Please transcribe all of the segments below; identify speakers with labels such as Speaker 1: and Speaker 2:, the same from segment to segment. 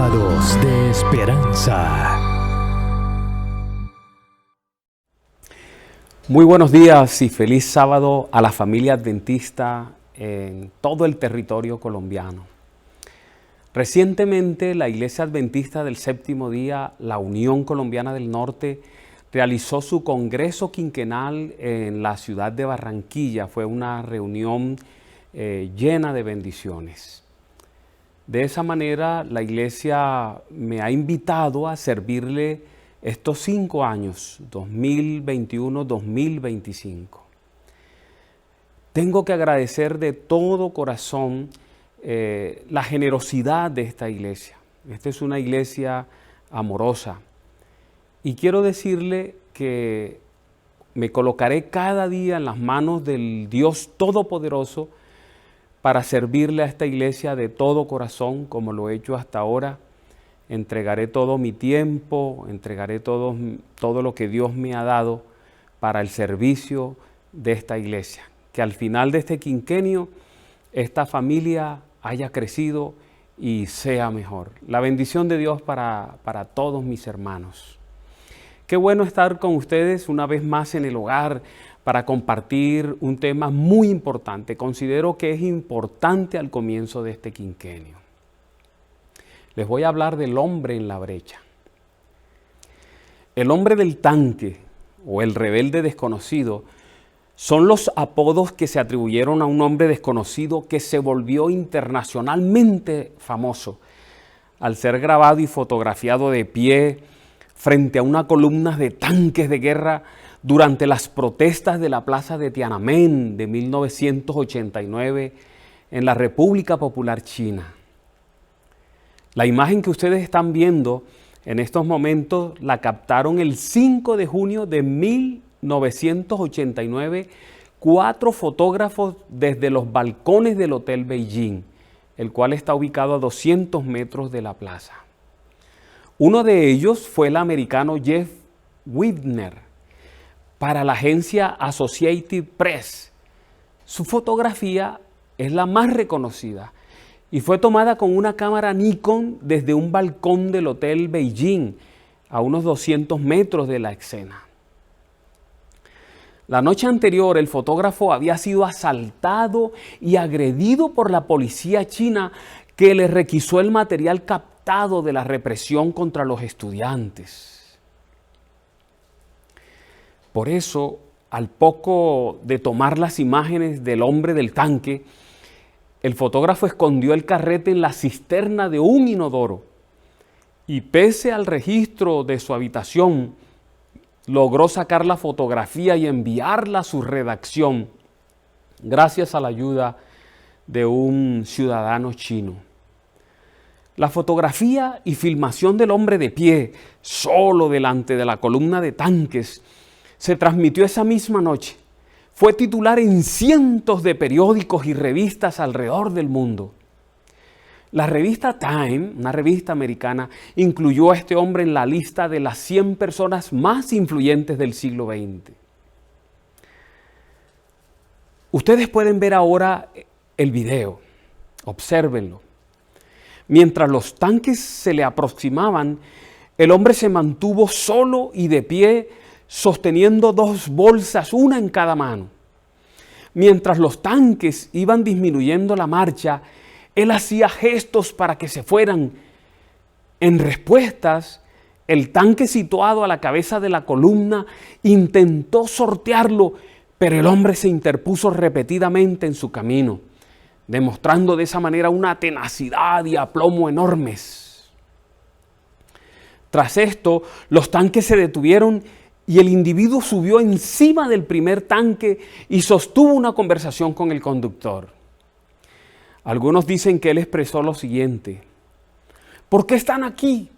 Speaker 1: Sábados de Esperanza.
Speaker 2: Muy buenos días y feliz sábado a la familia adventista en todo el territorio colombiano. Recientemente la Iglesia Adventista del Séptimo Día, la Unión Colombiana del Norte, realizó su congreso quinquenal en la ciudad de Barranquilla. Fue una reunión llena de bendiciones. De esa manera la Iglesia me ha invitado a servirle estos 5 años, 2021-2025. Tengo que agradecer de todo corazón la generosidad de esta iglesia. Esta es una iglesia amorosa. Y quiero decirle que me colocaré cada día en las manos del Dios Todopoderoso para servirle a esta iglesia de todo corazón, como lo he hecho hasta ahora. Entregaré todo mi tiempo, entregaré todo lo que Dios me ha dado para el servicio de esta iglesia. Que al final de este quinquenio, esta familia haya crecido y sea mejor. La bendición de Dios para todos mis hermanos. Qué bueno estar con ustedes una vez más en el hogar para compartir un tema muy importante. Considero que es importante al comienzo de este quinquenio. Les voy a hablar del hombre en la brecha. El hombre del tanque o el rebelde desconocido son los apodos que se atribuyeron a un hombre desconocido que se volvió internacionalmente famoso al ser grabado y fotografiado de pie frente a una columna de tanques de guerra durante las protestas de la plaza de Tiananmen de 1989 en la República Popular China. La imagen que ustedes están viendo en estos momentos la captaron el 5 de junio de 1989 4 fotógrafos desde los balcones del Hotel Beijing, el cual está ubicado a 200 metros de la plaza. Uno de ellos fue el americano Jeff Wibner para la agencia Associated Press. Su fotografía es la más reconocida y fue tomada con una cámara Nikon desde un balcón del Hotel Beijing, a unos 200 metros de la escena. La noche anterior, el fotógrafo había sido asaltado y agredido por la policía china, que le requisó el material captado de la represión contra los estudiantes. Por eso, al poco de tomar las imágenes del hombre del tanque, el fotógrafo escondió el carrete en la cisterna de un inodoro y, pese al registro de su habitación, logró sacar la fotografía y enviarla a su redacción gracias a la ayuda de un ciudadano chino. La fotografía y filmación del hombre de pie, solo delante de la columna de tanques, se transmitió esa misma noche. Fue titular en cientos de periódicos y revistas alrededor del mundo. La revista Time, una revista americana, incluyó a este hombre en la lista de las 100 personas más influyentes del siglo XX. Ustedes pueden ver ahora el video, obsérvenlo. Mientras los tanques se le aproximaban, el hombre se mantuvo solo y de pie, sosteniendo 2 bolsas, una en cada mano. Mientras los tanques iban disminuyendo la marcha, él hacía gestos para que se fueran. En respuestas, el tanque situado a la cabeza de la columna intentó sortearlo, pero el hombre se interpuso repetidamente en su camino, demostrando de esa manera una tenacidad y aplomo enormes. Tras esto, los tanques se detuvieron y el individuo subió encima del primer tanque y sostuvo una conversación con el conductor. Algunos dicen que él expresó lo siguiente: ¿por qué están aquí?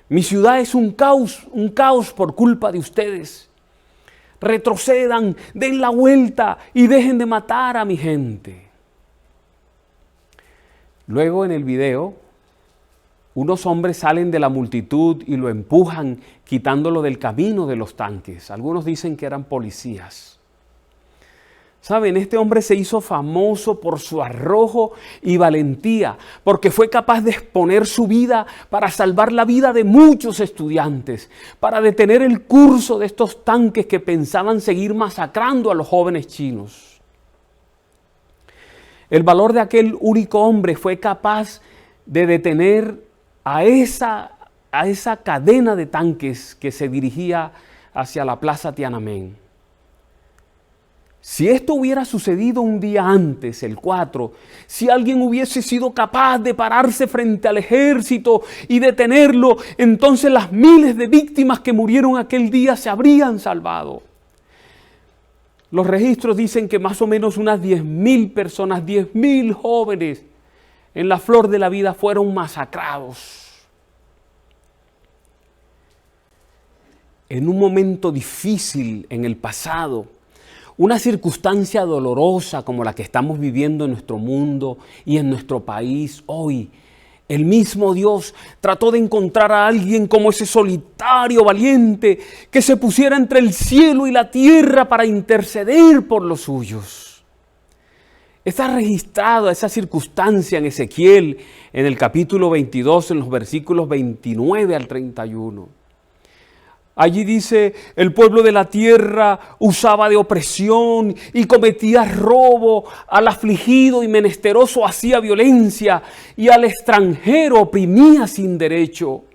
Speaker 2: Mi ciudad es un caos por culpa de ustedes. Retrocedan, den la vuelta y dejen de matar a mi gente. Luego en el video, unos hombres salen de la multitud y lo empujan, quitándolo del camino de los tanques. Algunos dicen que eran policías. Saben, este hombre se hizo famoso por su arrojo y valentía, porque fue capaz de exponer su vida para salvar la vida de muchos estudiantes, para detener el curso de estos tanques que pensaban seguir masacrando a los jóvenes chinos. El valor de aquel único hombre fue capaz de detener a esa cadena de tanques que se dirigía hacia la plaza Tiananmen. Si esto hubiera sucedido un día antes, el 4, si alguien hubiese sido capaz de pararse frente al ejército y detenerlo, entonces las miles de víctimas que murieron aquel día se habrían salvado. Los registros dicen que más o menos unas 10.000 personas, 10.000 jóvenes en la flor de la vida fueron masacrados. En un momento difícil en el pasado, una circunstancia dolorosa como la que estamos viviendo en nuestro mundo y en nuestro país hoy, el mismo Dios trató de encontrar a alguien como ese solitario valiente que se pusiera entre el cielo y la tierra para interceder por los suyos. Está registrada esa circunstancia en Ezequiel, en el capítulo 22, en los versículos 29 al 31. Allí dice, el pueblo de la tierra usaba de opresión y cometía robo, al afligido y menesteroso hacía violencia y al extranjero oprimía sin derecho.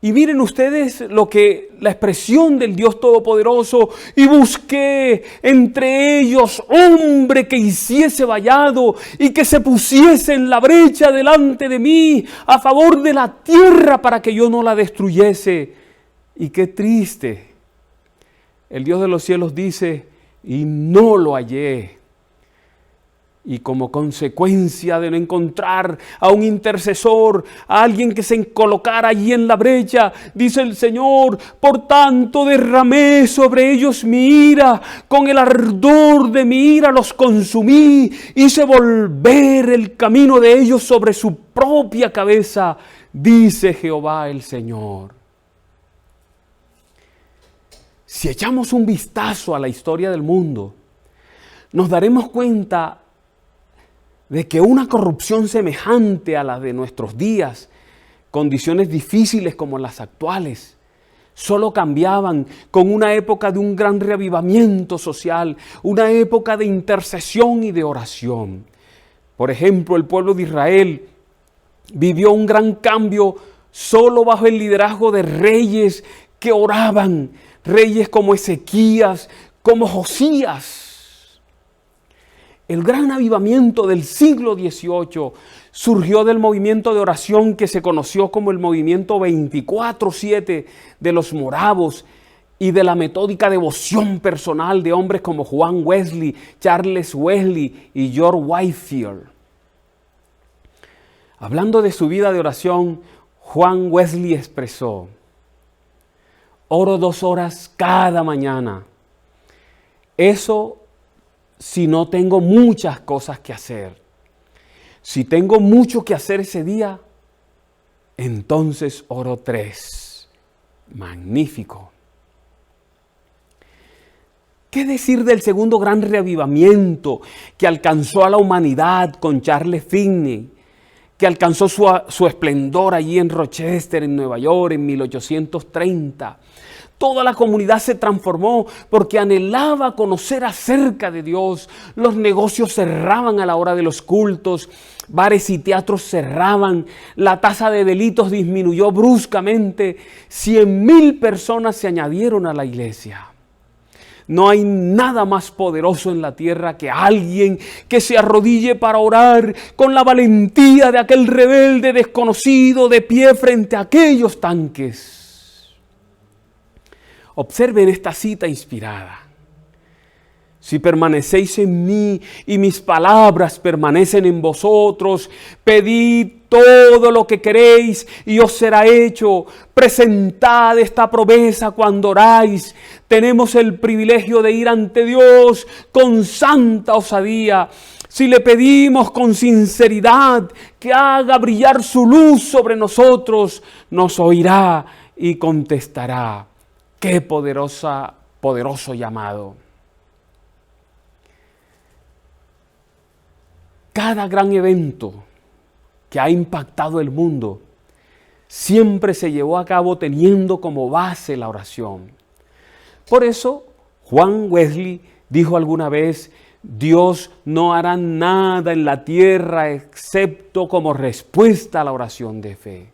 Speaker 2: Y miren ustedes la expresión del Dios Todopoderoso, y busqué entre ellos hombre que hiciese vallado y que se pusiese en la brecha delante de mí a favor de la tierra para que yo no la destruyese. Y qué triste, el Dios de los cielos dice, y no lo hallé. Y como consecuencia de no encontrar a un intercesor, a alguien que se colocara allí en la brecha, dice el Señor, por tanto derramé sobre ellos mi ira, con el ardor de mi ira los consumí, hice volver el camino de ellos sobre su propia cabeza, dice Jehová el Señor. Si echamos un vistazo a la historia del mundo, nos daremos cuenta de que una corrupción semejante a la de nuestros días, condiciones difíciles como las actuales, solo cambiaban con una época de un gran reavivamiento social, una época de intercesión y de oración. Por ejemplo, el pueblo de Israel vivió un gran cambio solo bajo el liderazgo de reyes que oraban, reyes como Ezequías, como Josías. El gran avivamiento del siglo XVIII surgió del movimiento de oración que se conoció como el movimiento 24/7 de los moravos y de la metódica devoción personal de hombres como Juan Wesley, Charles Wesley y George Whitefield. Hablando de su vida de oración, Juan Wesley expresó: oro 2 horas cada mañana. Eso si no tengo muchas cosas que hacer. Si tengo mucho que hacer ese día, entonces oro 3. Magnífico. ¿Qué decir del segundo gran reavivamiento que alcanzó a la humanidad con Charles Finney, que alcanzó su esplendor allí en Rochester, en Nueva York, en 1830? Toda la comunidad se transformó porque anhelaba conocer acerca de Dios. Los negocios cerraban a la hora de los cultos, bares y teatros cerraban, la tasa de delitos disminuyó bruscamente, 100,000 personas se añadieron a la iglesia. No hay nada más poderoso en la tierra que alguien que se arrodille para orar con la valentía de aquel rebelde desconocido de pie frente a aquellos tanques. Observen esta cita inspirada. Si permanecéis en mí y mis palabras permanecen en vosotros, pedid todo lo que queréis y os será hecho. Presentad esta promesa cuando oráis. Tenemos el privilegio de ir ante Dios con santa osadía. Si le pedimos con sinceridad que haga brillar su luz sobre nosotros, nos oirá y contestará. ¡Qué poderoso llamado! Cada gran evento que ha impactado el mundo siempre se llevó a cabo teniendo como base la oración. Por eso, Juan Wesley dijo alguna vez: Dios no hará nada en la tierra excepto como respuesta a la oración de fe.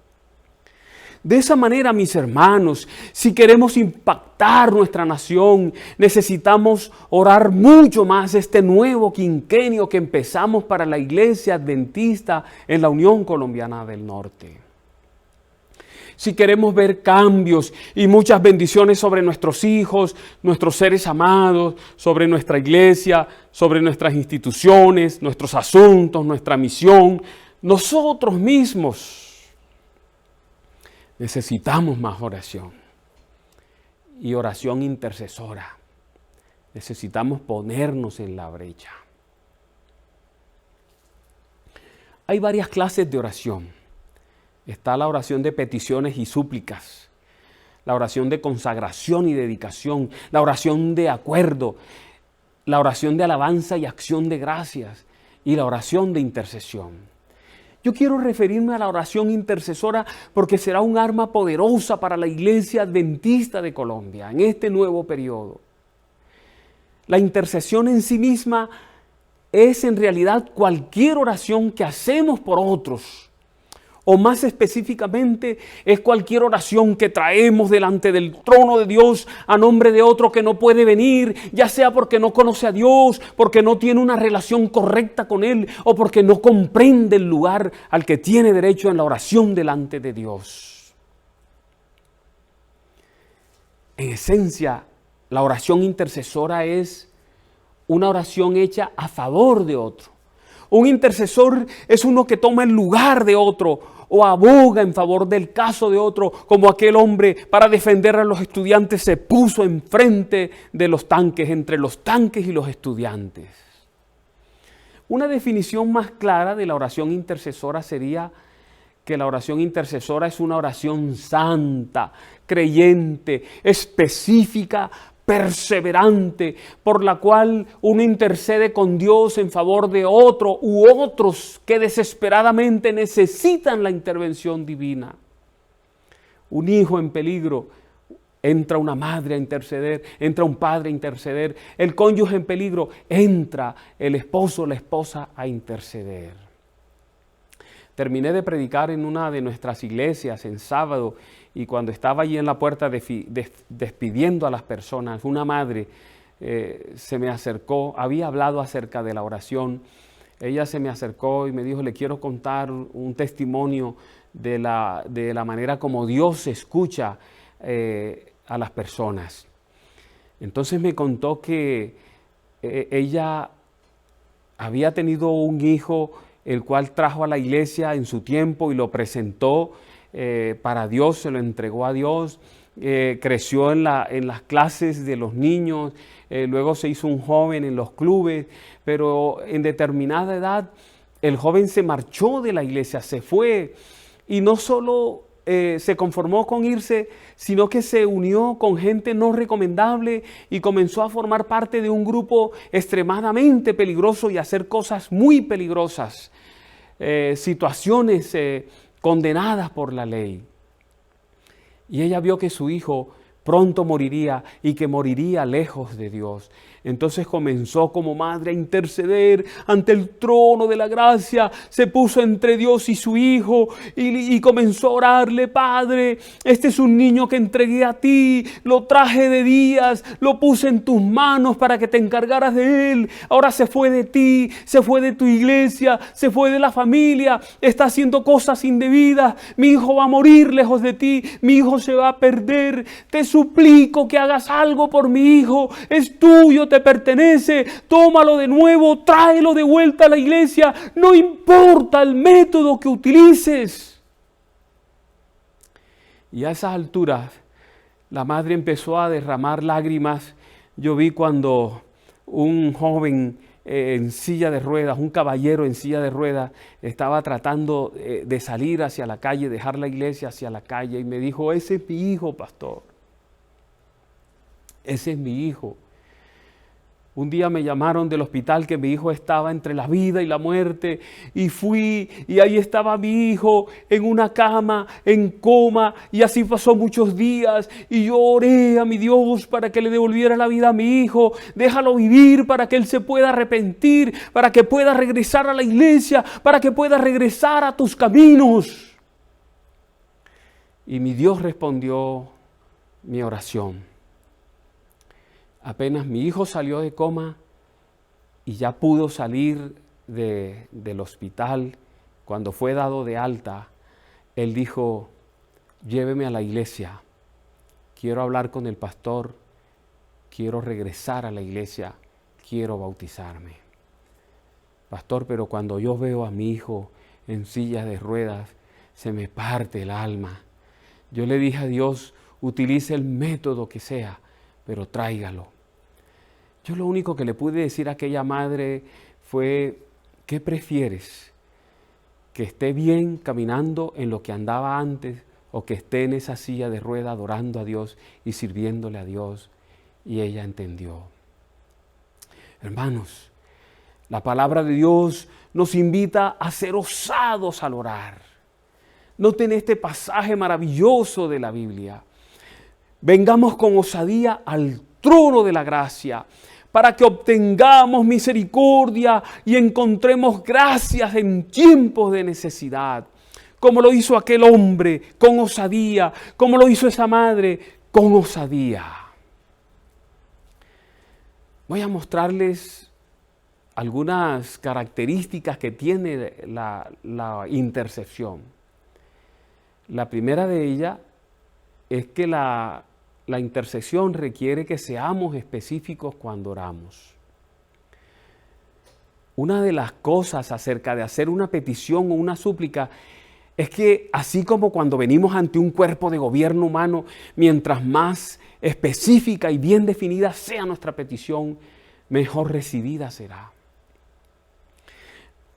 Speaker 2: De esa manera, mis hermanos, si queremos impactar nuestra nación, necesitamos orar mucho más este nuevo quinquenio que empezamos para la Iglesia Adventista en la Unión Colombiana del Norte. Si queremos ver cambios y muchas bendiciones sobre nuestros hijos, nuestros seres amados, sobre nuestra iglesia, sobre nuestras instituciones, nuestros asuntos, nuestra misión, nosotros mismos necesitamos más oración y oración intercesora. Necesitamos ponernos en la brecha. Hay varias clases de oración. Está la oración de peticiones y súplicas, la oración de consagración y dedicación, la oración de acuerdo, la oración de alabanza y acción de gracias y la oración de intercesión. Yo quiero referirme a la oración intercesora porque será un arma poderosa para la Iglesia Adventista de Colombia en este nuevo periodo. La intercesión en sí misma es en realidad cualquier oración que hacemos por otros. O más específicamente, es cualquier oración que traemos delante del trono de Dios a nombre de otro que no puede venir, ya sea porque no conoce a Dios, porque no tiene una relación correcta con Él, o porque no comprende el lugar al que tiene derecho en la oración delante de Dios. En esencia, la oración intercesora es una oración hecha a favor de otro. Un intercesor es uno que toma el lugar de otro o aboga en favor del caso de otro, como aquel hombre para defender a los estudiantes se puso enfrente de los tanques, entre los tanques y los estudiantes. Una definición más clara de la oración intercesora sería que la oración intercesora es una oración santa, creyente, específica, perseverante, por la cual uno intercede con Dios en favor de otro u otros que desesperadamente necesitan la intervención divina. Un hijo en peligro, entra una madre a interceder, entra un padre a interceder, el cónyuge en peligro, entra el esposo o la esposa a interceder. Terminé de predicar en una de nuestras iglesias en sábado y cuando estaba allí en la puerta despidiendo a las personas, una madre se me acercó, había hablado acerca de la oración. Ella se me acercó y me dijo: le quiero contar un testimonio de la manera como Dios escucha a las personas. Entonces me contó que ella había tenido un hijo el cual trajo a la iglesia en su tiempo y lo presentó para Dios, se lo entregó a Dios, creció en las clases de los niños, luego se hizo un joven en los clubes, pero en determinada edad el joven se marchó de la iglesia, se fue y no solo se conformó con irse, sino que se unió con gente no recomendable y comenzó a formar parte de un grupo extremadamente peligroso y a hacer cosas muy peligrosas, situaciones condenadas por la ley. Y ella vio que su hijo pronto moriría y que moriría lejos de Dios. Entonces comenzó como madre a interceder ante el trono de la gracia, se puso entre Dios y su hijo y comenzó a orarle: Padre, este es un niño que entregué a ti, lo traje de días, lo puse en tus manos para que te encargaras de él, ahora se fue de ti, se fue de tu iglesia, se fue de la familia, está haciendo cosas indebidas, mi hijo va a morir lejos de ti, mi hijo se va a perder, te suplico que hagas algo por mi hijo, es tuyo, te pertenece, tómalo de nuevo, tráelo de vuelta a la iglesia, no importa el método que utilices. Y a esas alturas la madre empezó a derramar lágrimas. Yo vi cuando un joven en silla de ruedas, un caballero en silla de ruedas, estaba tratando de salir hacia la calle, dejar la iglesia hacia la calle, y me dijo: ese es mi hijo, pastor, ese es mi hijo. Un día me llamaron del hospital que mi hijo estaba entre la vida y la muerte y fui y ahí estaba mi hijo en una cama, en coma, y así pasó muchos días y yo oré a mi Dios para que le devolviera la vida a mi hijo. Déjalo vivir para que él se pueda arrepentir, para que pueda regresar a la iglesia, para que pueda regresar a tus caminos. Y mi Dios respondió mi oración. Apenas mi hijo salió de coma y ya pudo salir del hospital, cuando fue dado de alta, él dijo, lléveme a la iglesia, quiero hablar con el pastor, quiero regresar a la iglesia, quiero bautizarme. Pastor, pero cuando yo veo a mi hijo en silla de ruedas, se me parte el alma. Yo le dije a Dios, utilice el método que sea, pero tráigalo. Yo lo único que le pude decir a aquella madre fue, ¿qué prefieres? ¿Que esté bien caminando en lo que andaba antes o que esté en esa silla de rueda adorando a Dios y sirviéndole a Dios? Y ella entendió. Hermanos, la palabra de Dios nos invita a ser osados al orar. Noten este pasaje maravilloso de la Biblia. Vengamos con osadía al trono de la gracia, para que obtengamos misericordia y encontremos gracias en tiempos de necesidad. Como lo hizo aquel hombre con osadía, como lo hizo esa madre con osadía. Voy a mostrarles algunas características que tiene la intercesión. La primera de ellas es que la intercesión requiere que seamos específicos cuando oramos. Una de las cosas acerca de hacer una petición o una súplica es que así como cuando venimos ante un cuerpo de gobierno humano, mientras más específica y bien definida sea nuestra petición, mejor recibida será.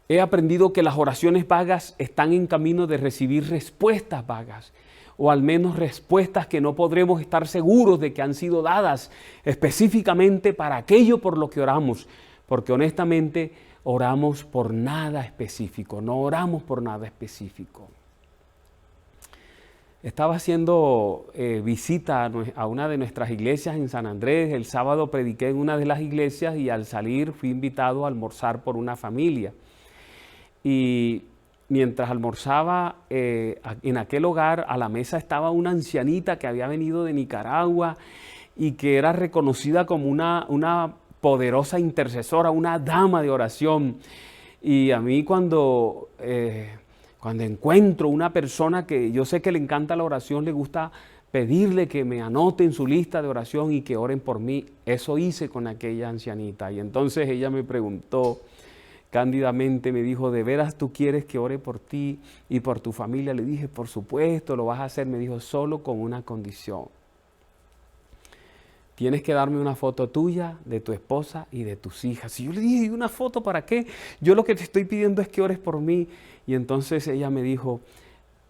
Speaker 2: He aprendido que las oraciones vagas están en camino de recibir respuestas vagas, o al menos respuestas que no podremos estar seguros de que han sido dadas específicamente para aquello por lo que oramos, porque honestamente oramos por nada específico, no oramos por nada específico. Estaba haciendo visita a una de nuestras iglesias en San Andrés. El sábado prediqué en una de las iglesias y al salir fui invitado a almorzar por una familia. Y mientras almorzaba en aquel hogar, a la mesa estaba una ancianita que había venido de Nicaragua y que era reconocida como una poderosa intercesora, una dama de oración. Y a mí cuando encuentro una persona que yo sé que le encanta la oración, le gusta pedirle que me anote en su lista de oración y que oren por mí. Eso hice con aquella ancianita. Y entonces ella me preguntó, cándidamente me dijo, ¿de veras tú quieres que ore por ti y por tu familia? Le dije, por supuesto, lo vas a hacer. Me dijo, solo con una condición. Tienes que darme una foto tuya, de tu esposa y de tus hijas. Y yo le dije, ¿y una foto para qué? Yo lo que te estoy pidiendo es que ores por mí. Y entonces ella me dijo,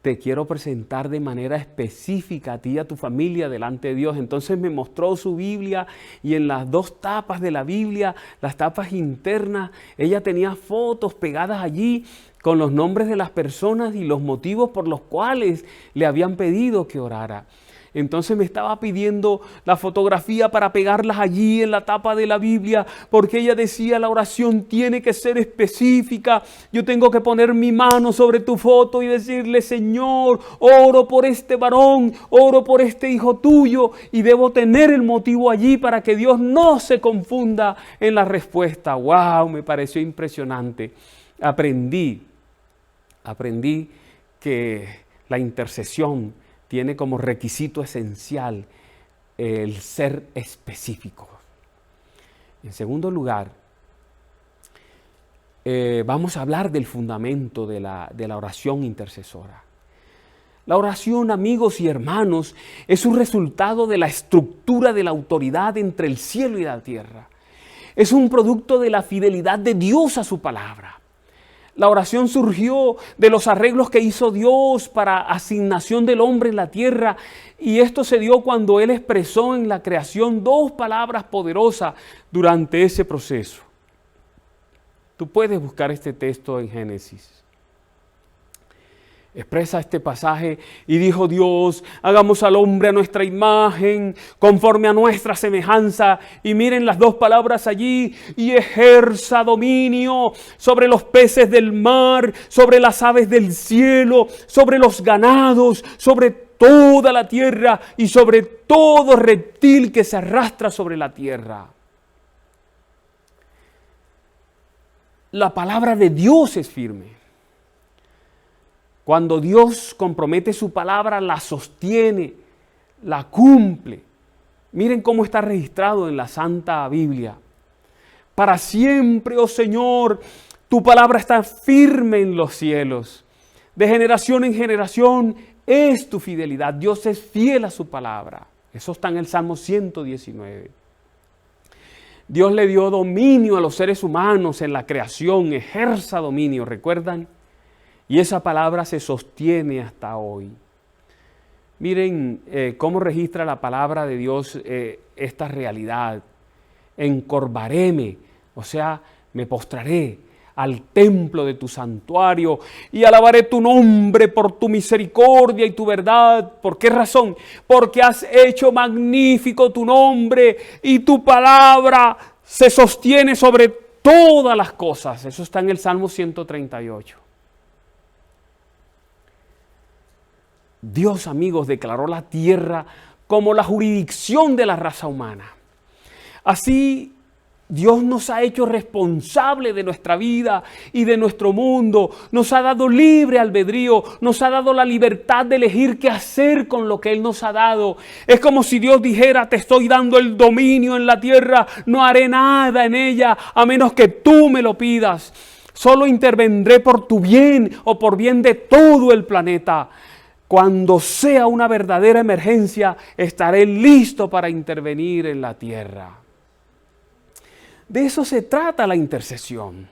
Speaker 2: te quiero presentar de manera específica a ti y a tu familia delante de Dios. Entonces me mostró su Biblia y en las dos tapas de la Biblia, las tapas internas, ella tenía fotos pegadas allí con los nombres de las personas y los motivos por los cuales le habían pedido que orara. Entonces me estaba pidiendo la fotografía para pegarlas allí en la tapa de la Biblia, porque ella decía, la oración tiene que ser específica. Yo tengo que poner mi mano sobre tu foto y decirle, Señor, oro por este varón, oro por este hijo tuyo, y debo tener el motivo allí para que Dios no se confunda en la respuesta. ¡Wow! Me pareció impresionante. Aprendí que la intercesión tiene como requisito esencial el ser específico. En segundo lugar, vamos a hablar del fundamento de la oración intercesora. La oración, amigos y hermanos, es un resultado de la estructura de la autoridad entre el cielo y la tierra. Es un producto de la fidelidad de Dios a su palabra. La oración surgió de los arreglos que hizo Dios para asignación del hombre en la tierra, y esto se dio cuando Él expresó en la creación dos palabras poderosas durante ese proceso. Tú puedes buscar este texto en Génesis. Expresa este pasaje: y dijo Dios, hagamos al hombre a nuestra imagen, conforme a nuestra semejanza. Y miren las dos palabras allí: y ejerza dominio sobre los peces del mar, sobre las aves del cielo, sobre los ganados, sobre toda la tierra y sobre todo reptil que se arrastra sobre la tierra. La palabra de Dios es firme. Cuando Dios compromete su palabra, la sostiene, la cumple. Miren cómo está registrado en la Santa Biblia. Para siempre, oh Señor, tu palabra está firme en los cielos. De generación en generación es tu fidelidad. Dios es fiel a su palabra. Eso está en el Salmo 119. Dios le dio dominio a los seres humanos en la creación. Ejerza dominio, ¿recuerdan? Y esa palabra se sostiene hasta hoy. Miren cómo registra la palabra de Dios esta realidad. Encorvaréme, o sea, me postraré al templo de tu santuario y alabaré tu nombre por tu misericordia y tu verdad. ¿Por qué razón? Porque has hecho magnífico tu nombre y tu palabra se sostiene sobre todas las cosas. Eso está en el Salmo 138. Dios, amigos, declaró la tierra como la jurisdicción de la raza humana. Así, Dios nos ha hecho responsable de nuestra vida y de nuestro mundo. Nos ha dado libre albedrío, nos ha dado la libertad de elegir qué hacer con lo que Él nos ha dado. Es como si Dios dijera: te estoy dando el dominio en la tierra, no haré nada en ella a menos que tú me lo pidas. Solo intervendré por tu bien o por bien de todo el planeta. Cuando sea una verdadera emergencia, estaré listo para intervenir en la tierra. De eso se trata la intercesión.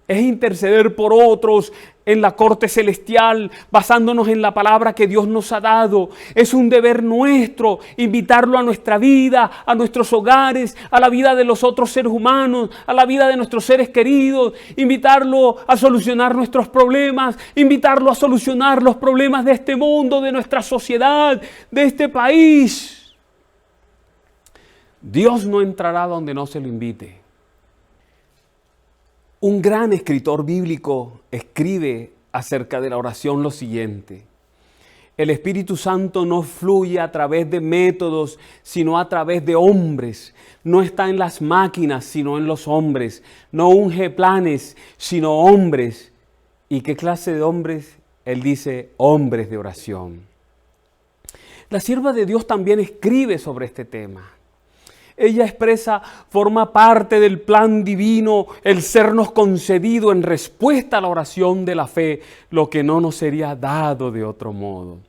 Speaker 2: Es interceder por otros en la corte celestial, basándonos en la palabra que Dios nos ha dado. Es un deber nuestro invitarlo a nuestra vida, a nuestros hogares, a la vida de los otros seres humanos, a la vida de nuestros seres queridos, invitarlo a solucionar nuestros problemas, invitarlo a solucionar los problemas de este mundo, de nuestra sociedad, de este país. Dios no entrará donde no se lo invite. Un gran escritor bíblico escribe acerca de la oración lo siguiente: el Espíritu Santo no fluye a través de métodos, sino a través de hombres. No está en las máquinas, sino en los hombres. No unge planes, sino hombres. ¿Y qué clase de hombres? Él dice: hombres de oración. La sierva de Dios también escribe sobre este tema. Ella expresa: forma parte del plan divino el sernos concedido en respuesta a la oración de la fe, lo que no nos sería dado de otro modo.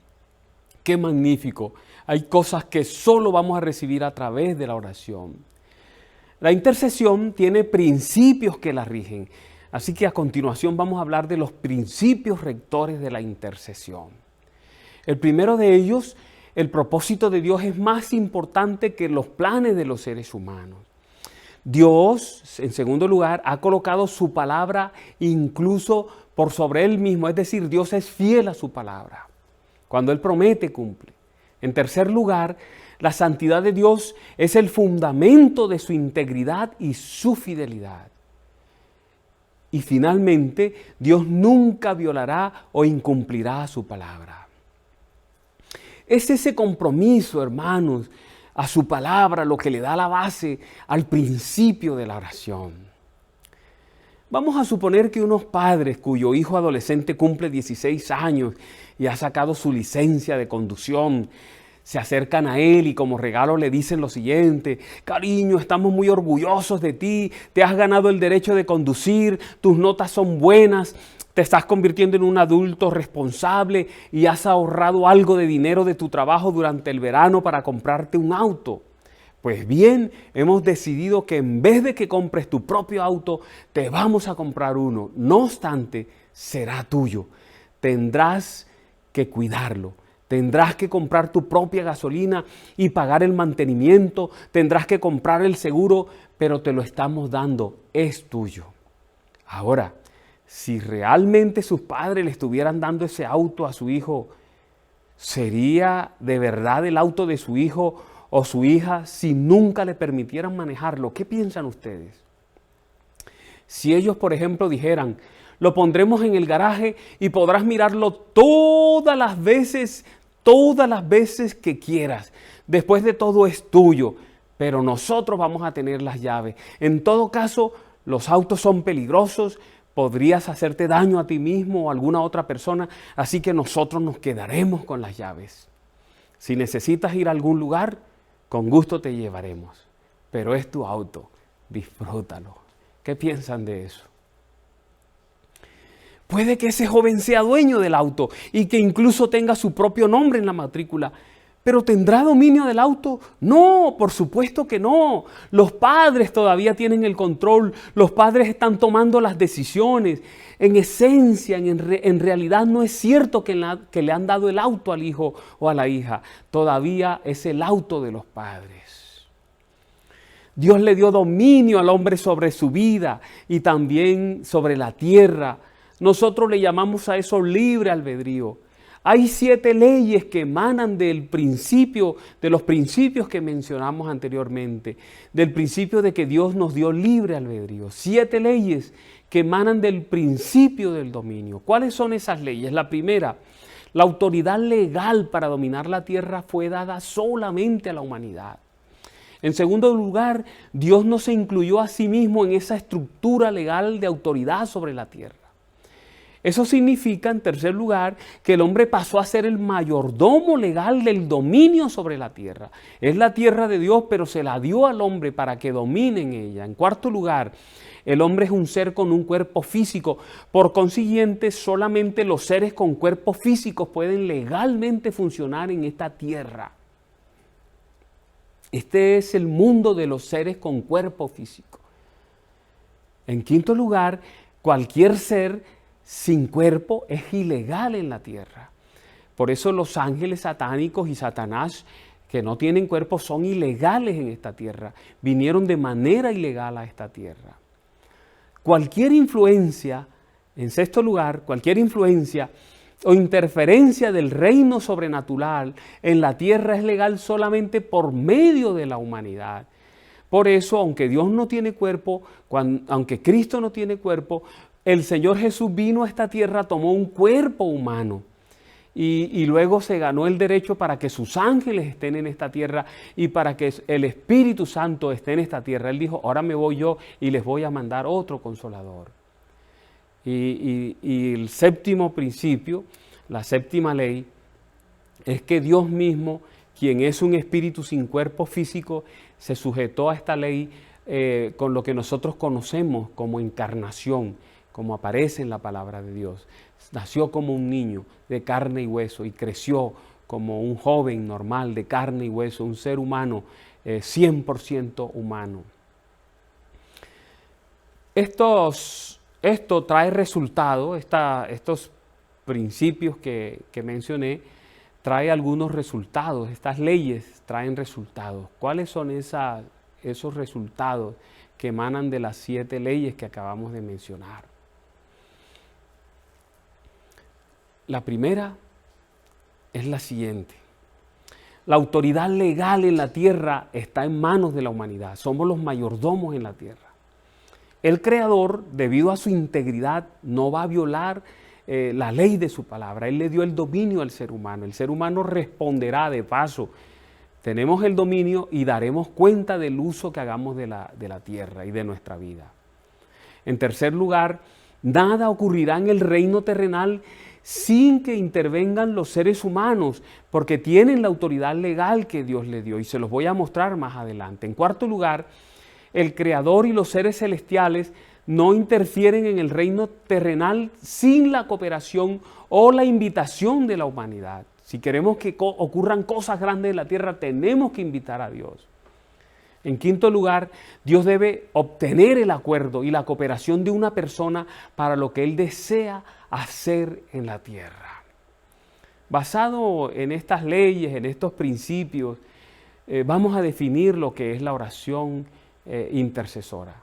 Speaker 2: ¡Qué magnífico! Hay cosas que solo vamos a recibir a través de la oración. La intercesión tiene principios que la rigen. Así que a continuación vamos a hablar de los principios rectores de la intercesión. El primero de ellos: el propósito de Dios es más importante que los planes de los seres humanos. Dios, en segundo lugar, ha colocado su palabra incluso por sobre Él mismo. Es decir, Dios es fiel a su palabra. Cuando Él promete, cumple. En tercer lugar, la santidad de Dios es el fundamento de su integridad y su fidelidad. Y finalmente, Dios nunca violará o incumplirá su palabra. Es ese compromiso, hermanos, a su palabra lo que le da la base al principio de la oración. Vamos a suponer que unos padres cuyo hijo adolescente cumple 16 años y ha sacado su licencia de conducción, se acercan a él y como regalo le dicen lo siguiente: cariño, estamos muy orgullosos de ti, te has ganado el derecho de conducir, tus notas son buenas, te estás convirtiendo en un adulto responsable y has ahorrado algo de dinero de tu trabajo durante el verano para comprarte un auto. Pues bien, hemos decidido que en vez de que compres tu propio auto, te vamos a comprar uno. No obstante, será tuyo. Tendrás que cuidarlo. Tendrás que comprar tu propia gasolina y pagar el mantenimiento. Tendrás que comprar el seguro, pero te lo estamos dando. Es tuyo. Ahora, si realmente sus padres le estuvieran dando ese auto a su hijo, ¿sería de verdad el auto de su hijo o su hija si nunca le permitieran manejarlo? ¿Qué piensan ustedes? Si ellos, por ejemplo, dijeran, lo pondremos en el garaje y podrás mirarlo todas las veces que quieras. Después de todo es tuyo, pero nosotros vamos a tener las llaves. En todo caso, los autos son peligrosos, podrías hacerte daño a ti mismo o a alguna otra persona, así que nosotros nos quedaremos con las llaves. Si necesitas ir a algún lugar, con gusto te llevaremos, pero es tu auto, disfrútalo. ¿Qué piensan de eso? Puede que ese joven sea dueño del auto y que incluso tenga su propio nombre en la matrícula, ¿pero tendrá dominio del auto? No, por supuesto que no. Los padres todavía tienen el control, los padres están tomando las decisiones. En esencia, en realidad no es cierto que le han dado el auto al hijo o a la hija. Todavía es el auto de los padres. Dios le dio dominio al hombre sobre su vida y también sobre la tierra. Nosotros le llamamos a eso libre albedrío. Hay 7 leyes que emanan del principio, de los principios que mencionamos anteriormente, del principio de que Dios nos dio libre albedrío. 7 leyes que emanan del principio del dominio. ¿Cuáles son esas leyes? La primera, la autoridad legal para dominar la tierra fue dada solamente a la humanidad. En segundo lugar, Dios no se incluyó a sí mismo en esa estructura legal de autoridad sobre la tierra. Eso significa, en tercer lugar, que el hombre pasó a ser el mayordomo legal del dominio sobre la tierra. Es la tierra de Dios, pero se la dio al hombre para que domine en ella. En cuarto lugar, el hombre es un ser con un cuerpo físico. Por consiguiente, solamente los seres con cuerpos físicos pueden legalmente funcionar en esta tierra. Este es el mundo de los seres con cuerpo físico. En quinto lugar, cualquier ser sin cuerpo es ilegal en la tierra. Por eso los ángeles satánicos y Satanás que no tienen cuerpo son ilegales en esta tierra. Vinieron de manera ilegal a esta tierra. Cualquier influencia, en sexto lugar, cualquier influencia o interferencia del reino sobrenatural en la tierra es legal solamente por medio de la humanidad. Por eso, aunque Dios no tiene cuerpo, aunque Cristo no tiene cuerpo, el Señor Jesús vino a esta tierra, tomó un cuerpo humano y luego se ganó el derecho para que sus ángeles estén en esta tierra y para que el Espíritu Santo esté en esta tierra. Él dijo, ahora me voy yo y les voy a mandar otro consolador. Y el séptimo principio, la séptima ley, es que Dios mismo, quien es un espíritu sin cuerpo físico, se sujetó a esta ley con lo que nosotros conocemos como encarnación, como aparece en la palabra de Dios. Nació como un niño de carne y hueso y creció como un joven normal de carne y hueso, un ser humano 100% humano. Esto trae resultados, estos principios que mencioné, trae algunos resultados. Estas leyes traen resultados. ¿Cuáles son esos resultados que emanan de las 7 leyes que acabamos de mencionar? La primera es la siguiente. La autoridad legal en la tierra está en manos de la humanidad. Somos los mayordomos en la tierra. El Creador, debido a su integridad, no va a violar la ley de su palabra. Él le dio el dominio al ser humano. El ser humano responderá de paso. Tenemos el dominio y daremos cuenta del uso que hagamos de la tierra y de nuestra vida. En tercer lugar, nada ocurrirá en el reino terrenal sin que intervengan los seres humanos, porque tienen la autoridad legal que Dios les dio y se los voy a mostrar más adelante. En cuarto lugar, el Creador y los seres celestiales no interfieren en el reino terrenal sin la cooperación o la invitación de la humanidad. Si queremos que ocurran cosas grandes en la tierra, tenemos que invitar a Dios. En quinto lugar, Dios debe obtener el acuerdo y la cooperación de una persona para lo que Él desea hacer en la tierra. Basado en estas leyes, en estos principios, vamos a definir lo que es la oración intercesora.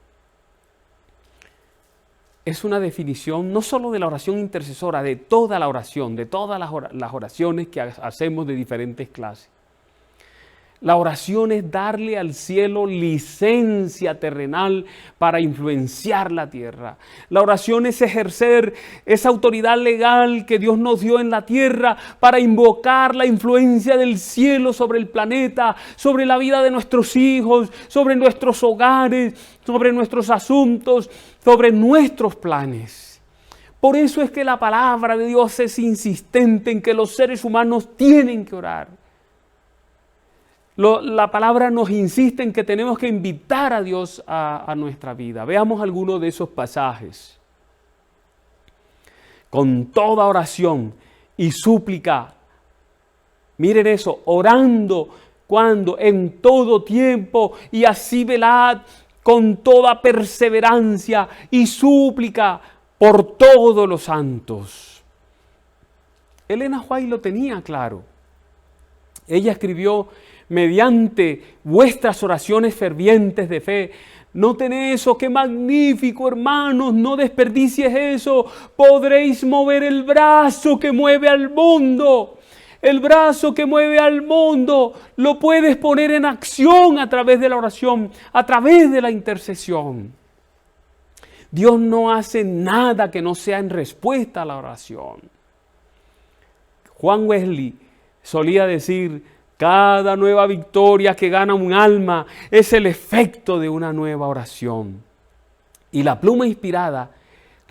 Speaker 2: Es una definición no solo de la oración intercesora, de toda la oración, de todas las oraciones que hacemos de diferentes clases. La oración es darle al cielo licencia terrenal para influenciar la tierra. La oración es ejercer esa autoridad legal que Dios nos dio en la tierra para invocar la influencia del cielo sobre el planeta, sobre la vida de nuestros hijos, sobre nuestros hogares, sobre nuestros asuntos, sobre nuestros planes. Por eso es que la palabra de Dios es insistente en que los seres humanos tienen que orar. La palabra nos insiste en que tenemos que invitar a Dios a nuestra vida. Veamos algunos de esos pasajes. Con toda oración y súplica, miren eso, orando, ¿cuándo? En todo tiempo, y así velad con toda perseverancia y súplica por todos los santos. Elena White lo tenía claro. Ella escribió: mediante vuestras oraciones fervientes de fe. Noten eso, qué magnífico, hermanos, no desperdicies eso. Podréis mover el brazo que mueve al mundo. El brazo que mueve al mundo lo puedes poner en acción a través de la oración, a través de la intercesión. Dios no hace nada que no sea en respuesta a la oración. Juan Wesley solía decir: cada nueva victoria que gana un alma es el efecto de una nueva oración. Y la pluma inspirada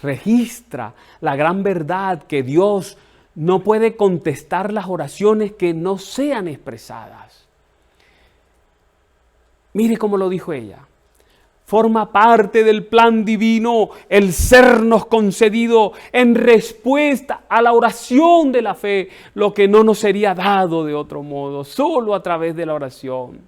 Speaker 2: registra la gran verdad que Dios no puede contestar las oraciones que no sean expresadas. Mire cómo lo dijo ella. Forma parte del plan divino el sernos concedido en respuesta a la oración de la fe, lo que no nos sería dado de otro modo, solo a través de la oración.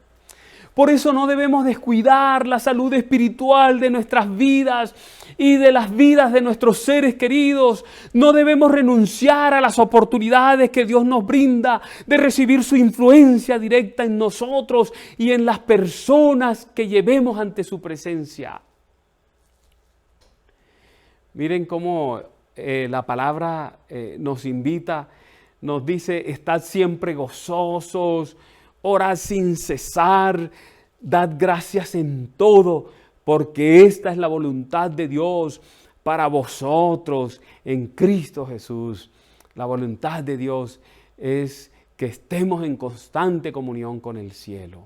Speaker 2: Por eso no debemos descuidar la salud espiritual de nuestras vidas y de las vidas de nuestros seres queridos. No debemos renunciar a las oportunidades que Dios nos brinda de recibir su influencia directa en nosotros y en las personas que llevemos ante su presencia. Miren cómo la palabra nos invita, nos dice: estad siempre gozosos, orad sin cesar, dad gracias en todo, porque esta es la voluntad de Dios para vosotros en Cristo Jesús. La voluntad de Dios es que estemos en constante comunión con el cielo.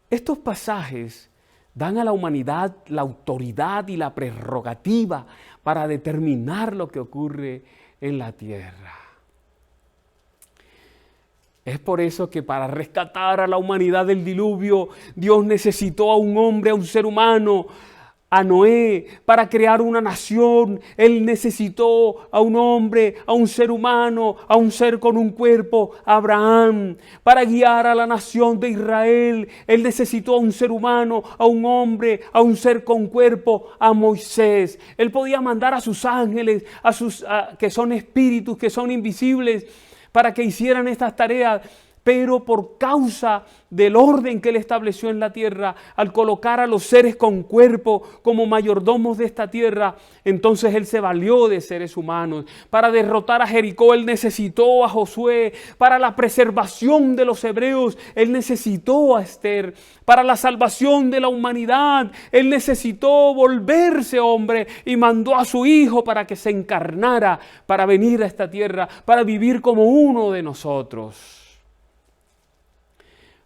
Speaker 2: Estos pasajes dan a la humanidad la autoridad y la prerrogativa para determinar lo que ocurre en la tierra. Es por eso que para rescatar a la humanidad del diluvio, Dios necesitó a un hombre, a un ser humano, a Noé. Para crear una nación, Él necesitó a un hombre, a un ser humano, a un ser con un cuerpo, a Abraham. Para guiar a la nación de Israel, Él necesitó a un ser humano, a un hombre, a un ser con cuerpo, a Moisés. Él podía mandar a sus ángeles, que son espíritus, que son invisibles, para que hicieran estas tareas, pero por causa del orden que Él estableció en la tierra, al colocar a los seres con cuerpo como mayordomos de esta tierra, entonces Él se valió de seres humanos. Para derrotar a Jericó, Él necesitó a Josué. Para la preservación de los hebreos, Él necesitó a Esther. Para la salvación de la humanidad, Él necesitó volverse hombre y mandó a su Hijo para que se encarnara, para venir a esta tierra, para vivir como uno de nosotros.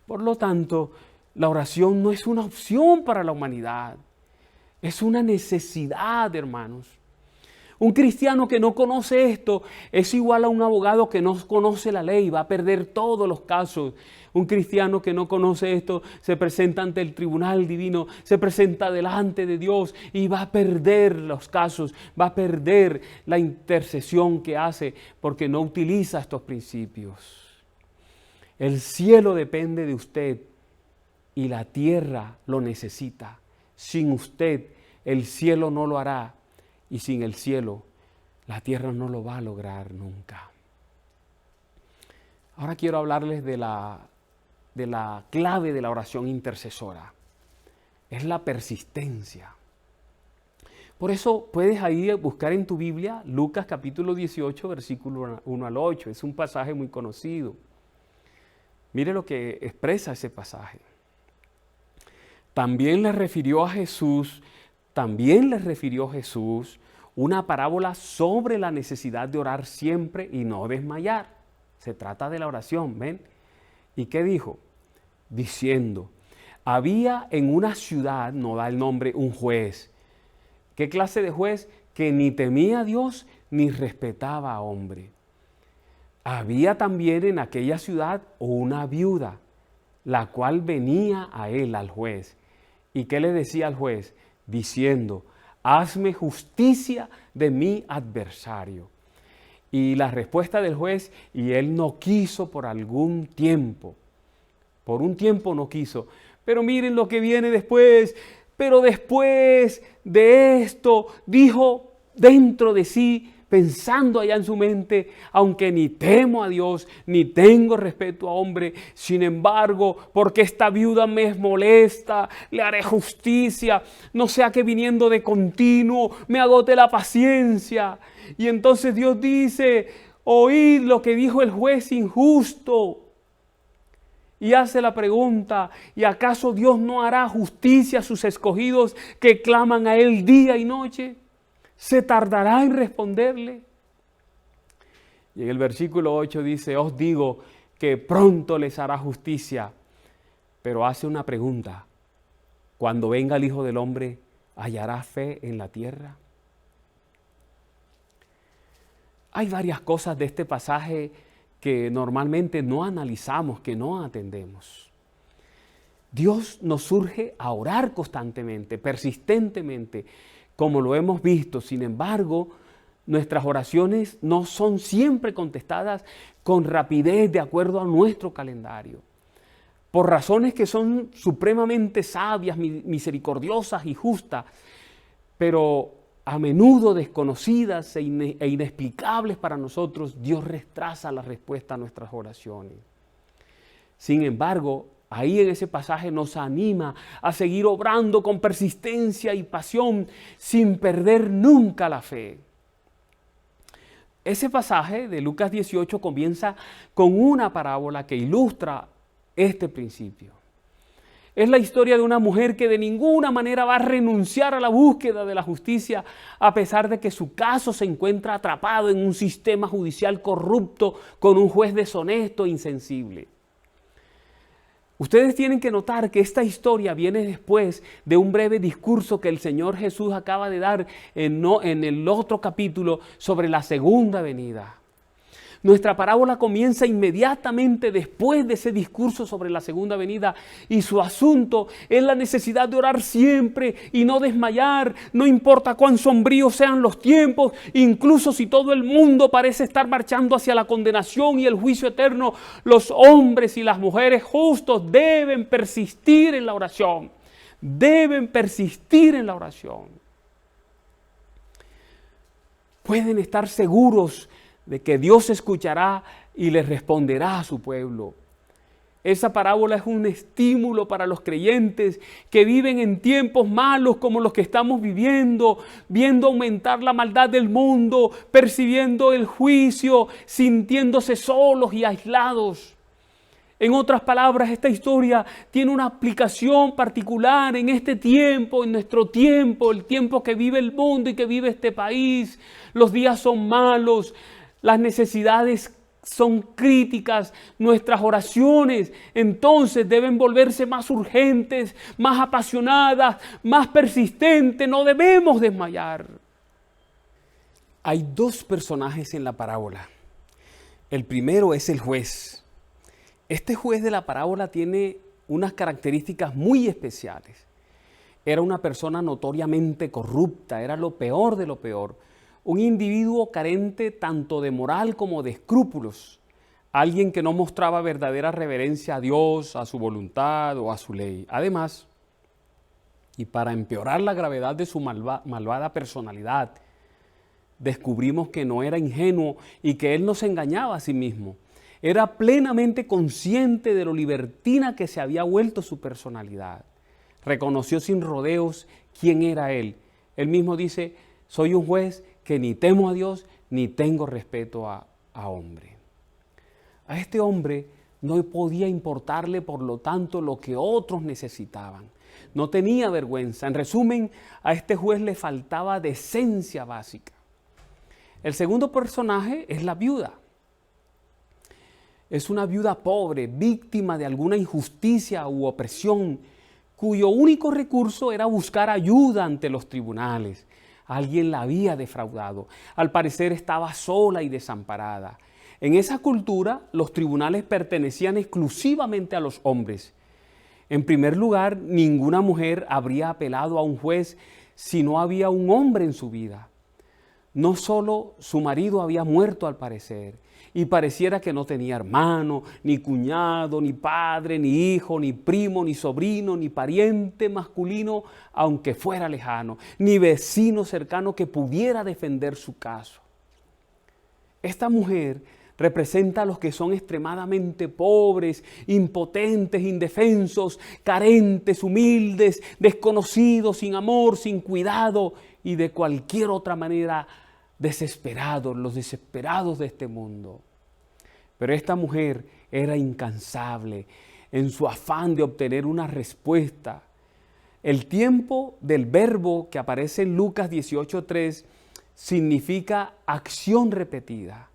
Speaker 2: Por lo tanto, la oración no es una opción para la humanidad, es una necesidad, hermanos. Un cristiano que no conoce esto es igual a un abogado que no conoce la ley, va a perder todos los casos. Un cristiano que no conoce esto se presenta ante el tribunal divino, se presenta delante de Dios y va a perder los casos, va a perder la intercesión que hace porque no utiliza estos principios. El cielo depende de usted y la tierra lo necesita. Sin usted, el cielo no lo hará, y sin el cielo, la tierra no lo va a lograr nunca. Ahora quiero hablarles de la clave de la oración intercesora. Es la persistencia. Por eso puedes ahí buscar en tu Biblia Lucas capítulo 18, versículo 1 al 8. Es un pasaje muy conocido. Mire lo que expresa ese pasaje. También les refirió Jesús una parábola sobre la necesidad de orar siempre y no desmayar. Se trata de la oración, ¿ven? ¿Y qué dijo? Diciendo, había en una ciudad, no da el nombre, un juez. ¿Qué clase de juez? Que ni temía a Dios ni respetaba a hombre. Había también en aquella ciudad una viuda, la cual venía a él, al juez. ¿Y qué le decía al juez? Diciendo, hazme justicia de mi adversario. Y la respuesta del juez, y él no quiso por algún tiempo. Por un tiempo no quiso. Pero miren lo que viene después. Pero después de esto, dijo dentro de sí, pensando allá en su mente, aunque ni temo a Dios, ni tengo respeto a hombre, sin embargo, porque esta viuda me es molesta, le haré justicia, no sea que viniendo de continuo me agote la paciencia. Y entonces Dios dice, oíd lo que dijo el juez injusto. Y hace la pregunta, ¿y acaso Dios no hará justicia a sus escogidos que claman a Él día y noche? ¿Se tardará en responderle? Y en el versículo 8 dice, os digo que pronto les hará justicia. Pero hace una pregunta, cuando venga el Hijo del Hombre, ¿hallará fe en la tierra? Hay varias cosas de este pasaje que normalmente no analizamos, que no atendemos. Dios nos urge a orar constantemente, persistentemente, como lo hemos visto. Sin embargo, nuestras oraciones no son siempre contestadas con rapidez de acuerdo a nuestro calendario. Por razones que son supremamente sabias, misericordiosas y justas, pero a menudo desconocidas e inexplicables para nosotros, Dios retrasa la respuesta a nuestras oraciones. Sin embargo, ahí en ese pasaje nos anima a seguir obrando con persistencia y pasión sin perder nunca la fe. Ese pasaje de Lucas 18 comienza con una parábola que ilustra este principio. Es la historia de una mujer que de ninguna manera va a renunciar a la búsqueda de la justicia a pesar de que su caso se encuentra atrapado en un sistema judicial corrupto con un juez deshonesto e insensible. Ustedes tienen que notar que esta historia viene después de un breve discurso que el Señor Jesús acaba de dar en el otro capítulo sobre la segunda venida. Nuestra parábola comienza inmediatamente después de ese discurso sobre la segunda venida y su asunto es la necesidad de orar siempre y no desmayar, no importa cuán sombríos sean los tiempos, incluso si todo el mundo parece estar marchando hacia la condenación y el juicio eterno, los hombres y las mujeres justos deben persistir en la oración, deben persistir en la oración. Pueden estar seguros de que Dios escuchará y les responderá a su pueblo. Esa parábola es un estímulo para los creyentes que viven en tiempos malos como los que estamos viviendo, viendo aumentar la maldad del mundo, percibiendo el juicio, sintiéndose solos y aislados. En otras palabras, esta historia tiene una aplicación particular en este tiempo, en nuestro tiempo, el tiempo que vive el mundo y que vive este país. Los días son malos. Las necesidades son críticas, nuestras oraciones entonces deben volverse más urgentes, más apasionadas, más persistentes, no debemos desmayar. Hay dos personajes en la parábola. El primero es el juez. Este juez de la parábola tiene unas características muy especiales. Era una persona notoriamente corrupta, era lo peor de lo peor. Un individuo carente tanto de moral como de escrúpulos. alguien que no mostraba verdadera reverencia a Dios, a su voluntad o a su ley. Además, y para empeorar la gravedad de su malvada personalidad, descubrimos que no era ingenuo y que él no se engañaba a sí mismo. Era plenamente consciente de lo libertina que se había vuelto su personalidad. Reconoció sin rodeos quién era él. Él mismo dice: soy un juez que ni temo a Dios ni tengo respeto a hombre. A este hombre no podía importarle, por lo tanto, lo que otros necesitaban. No tenía vergüenza. En resumen, a este juez le faltaba decencia básica. El segundo personaje es la viuda. Es una viuda pobre, víctima de alguna injusticia u opresión, cuyo único recurso era buscar ayuda ante los tribunales. Alguien la había defraudado. Al parecer estaba sola y desamparada. En esa cultura, los tribunales pertenecían exclusivamente a los hombres. En primer lugar, ninguna mujer habría apelado a un juez si no había un hombre en su vida. No solo su marido había muerto al parecer, y pareciera que no tenía hermano, ni cuñado, ni padre, ni hijo, ni primo, ni sobrino, ni pariente masculino, aunque fuera lejano, ni vecino cercano que pudiera defender su caso. Esta mujer representa a los que son extremadamente pobres, impotentes, indefensos, carentes, humildes, desconocidos, sin amor, sin cuidado y de cualquier otra manera desesperados, los desesperados de este mundo. Pero esta mujer era incansable en su afán de obtener una respuesta. El tiempo del verbo que aparece en Lucas 18:3 significa acción repetida.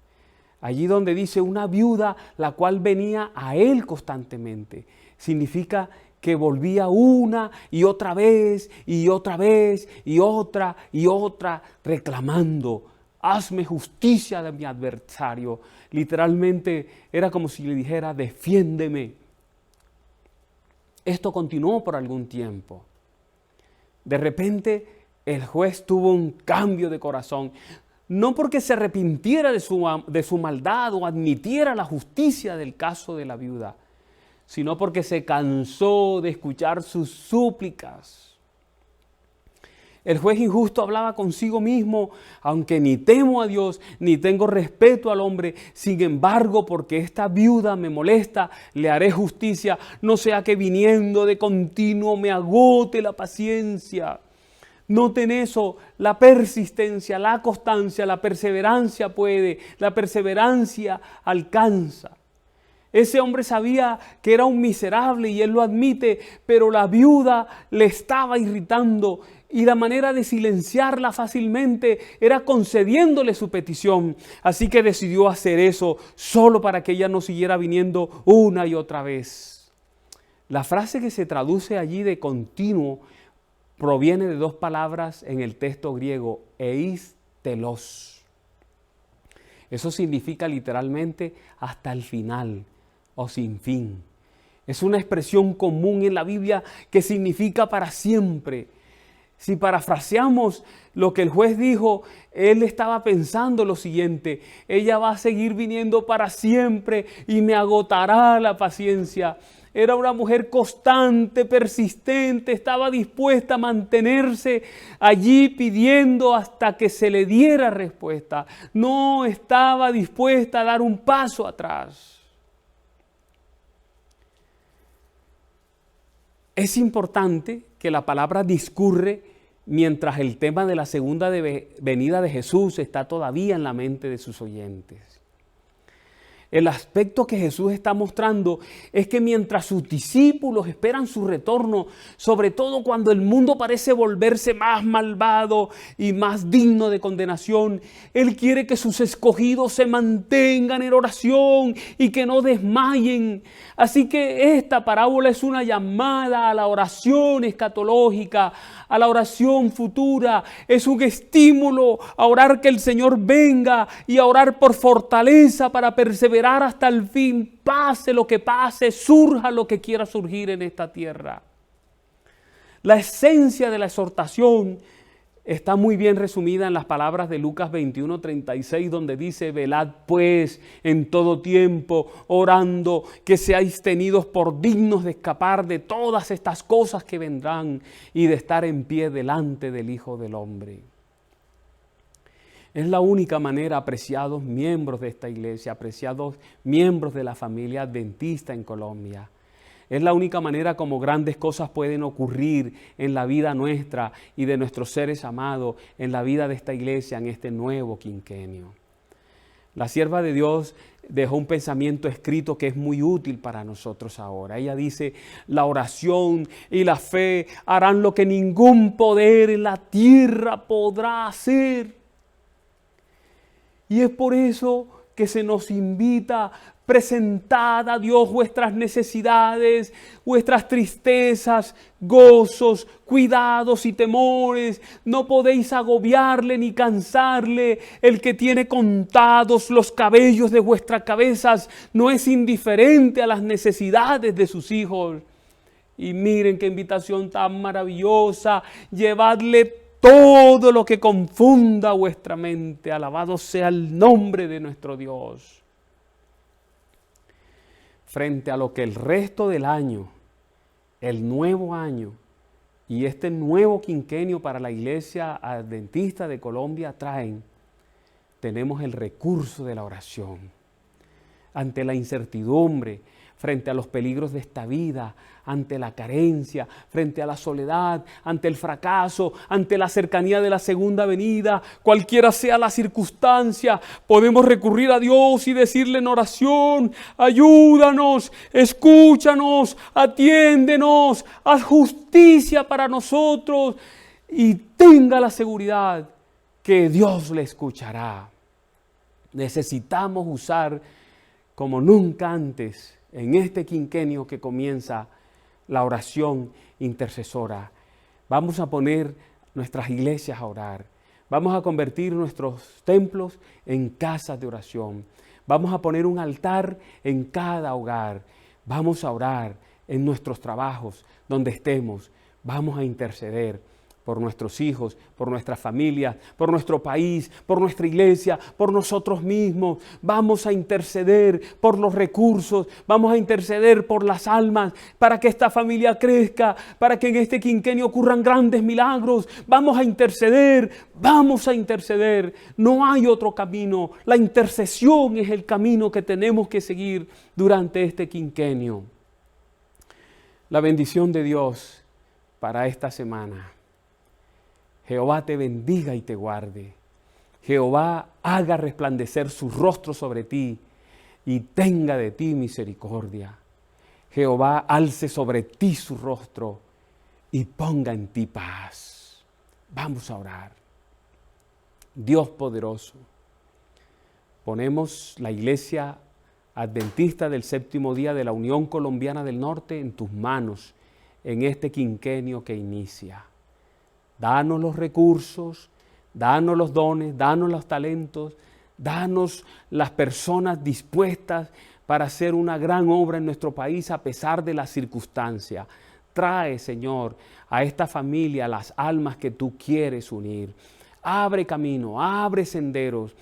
Speaker 2: Allí donde dice una viuda la cual venía a él constantemente, significa que volvía una y otra vez y otra vez y otra reclamando: hazme justicia de mi adversario. Literalmente era como si le dijera: defiéndeme. Esto continuó por algún tiempo. De repente el juez tuvo un cambio de corazón. No porque se arrepintiera de su maldad o admitiera la justicia del caso de la viuda, sino porque se cansó de escuchar sus súplicas. El juez injusto hablaba consigo mismo: aunque ni temo a Dios, ni tengo respeto al hombre, sin embargo, porque esta viuda me molesta, le haré justicia, no sea que viniendo de continuo me agote la paciencia. Noten eso: la persistencia, la constancia, la perseverancia puede, la perseverancia alcanza. Ese hombre sabía que era un miserable y él lo admite, pero la viuda le estaba irritando y la manera de silenciarla fácilmente era concediéndole su petición. Así que decidió hacer eso solo para que ella no siguiera viniendo una y otra vez. La frase que se traduce allí de continuo proviene de dos palabras en el texto griego: eis telos. Eso significa literalmente hasta el final o sin fin. Es una expresión común en la Biblia que significa para siempre. Si parafraseamos lo que el juez dijo, él estaba pensando lo siguiente: ella va a seguir viniendo para siempre y me agotará la paciencia. Era una mujer constante, persistente, estaba dispuesta a mantenerse allí pidiendo hasta que se le diera respuesta. No estaba dispuesta a dar un paso atrás. Es importante que la palabra discurre mientras el tema de la segunda venida de Jesús está todavía en la mente de sus oyentes. El aspecto que Jesús está mostrando es que mientras sus discípulos esperan su retorno, sobre todo cuando el mundo parece volverse más malvado y más digno de condenación, Él quiere que sus escogidos se mantengan en oración y que no desmayen. Así que esta parábola es una llamada a la oración escatológica, a la oración futura. Es un estímulo a orar que el Señor venga y a orar por fortaleza para perseverar hasta el fin, pase lo que pase, surja lo que quiera surgir en esta tierra. La esencia de la exhortación está muy bien resumida en las palabras de Lucas 21:36, donde dice: velad pues en todo tiempo, orando, que seáis tenidos por dignos de escapar de todas estas cosas que vendrán y de estar en pie delante del Hijo del Hombre. Es la única manera, apreciados miembros de esta iglesia, apreciados miembros de la familia adventista en Colombia. Es la única manera como grandes cosas pueden ocurrir en la vida nuestra y de nuestros seres amados, en la vida de esta iglesia, en este nuevo quinquenio. La sierva de Dios dejó un pensamiento escrito que es muy útil para nosotros ahora. Ella dice: la oración y la fe harán lo que ningún poder en la tierra podrá hacer. Y es por eso que se nos invita: presentad a Dios vuestras necesidades, vuestras tristezas, gozos, cuidados y temores. No podéis agobiarle ni cansarle. El que tiene contados los cabellos de vuestras cabezas no es indiferente a las necesidades de sus hijos. Y miren qué invitación tan maravillosa: llevadle todo lo que confunda vuestra mente. Alabado sea el nombre de nuestro Dios. Frente a lo que el resto del año, el nuevo año y este nuevo quinquenio para la Iglesia Adventista de Colombia traen, tenemos el recurso de la oración. Ante la incertidumbre, frente a los peligros de esta vida, ante la carencia, frente a la soledad, ante el fracaso, ante la cercanía de la segunda venida, cualquiera sea la circunstancia, podemos recurrir a Dios y decirle en oración: ayúdanos, escúchanos, atiéndenos, haz justicia para nosotros, y tenga la seguridad que Dios le escuchará. Necesitamos usar como nunca antes en este quinquenio que comienza la oración intercesora. Vamos a poner nuestras iglesias a orar. Vamos a convertir nuestros templos en casas de oración. Vamos a poner un altar en cada hogar. Vamos a orar en nuestros trabajos, donde estemos. Vamos a interceder por nuestros hijos, por nuestra familia, por nuestro país, por nuestra iglesia, por nosotros mismos. Vamos a interceder por los recursos, vamos a interceder por las almas, para que esta familia crezca, para que en este quinquenio ocurran grandes milagros. Vamos a interceder, vamos a interceder. No hay otro camino. La intercesión es el camino que tenemos que seguir durante este quinquenio. La bendición de Dios para esta semana: Jehová te bendiga y te guarde. Jehová haga resplandecer su rostro sobre ti y tenga de ti misericordia. Jehová alce sobre ti su rostro y ponga en ti paz. Vamos a orar. Dios poderoso, ponemos la Iglesia Adventista del Séptimo Día de la Unión Colombiana del Norte en tus manos en este quinquenio que inicia. Danos los recursos, danos los dones, danos los talentos, danos las personas dispuestas para hacer una gran obra en nuestro país a pesar de las circunstancias. Trae, Señor, a esta familia las almas que tú quieres unir. Abre camino, abre senderos.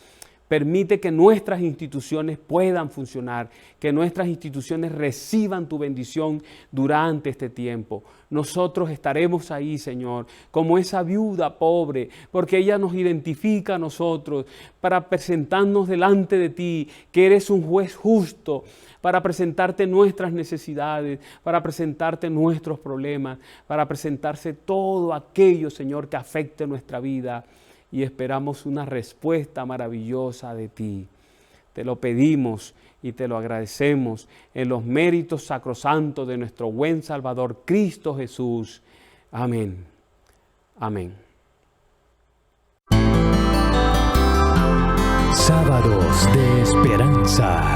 Speaker 2: Permite que nuestras instituciones puedan funcionar, que nuestras instituciones reciban tu bendición durante este tiempo. Nosotros estaremos ahí, Señor, como esa viuda pobre, porque ella nos identifica a nosotros para presentarnos delante de ti, que eres un juez justo, para presentarte nuestras necesidades, para presentarte nuestros problemas, para presentarse todo aquello, Señor, que afecte nuestra vida. Y esperamos una respuesta maravillosa de ti. Te lo pedimos y te lo agradecemos en los méritos sacrosantos de nuestro buen Salvador Cristo Jesús. Amén. Amén.
Speaker 1: Sábados de Esperanza.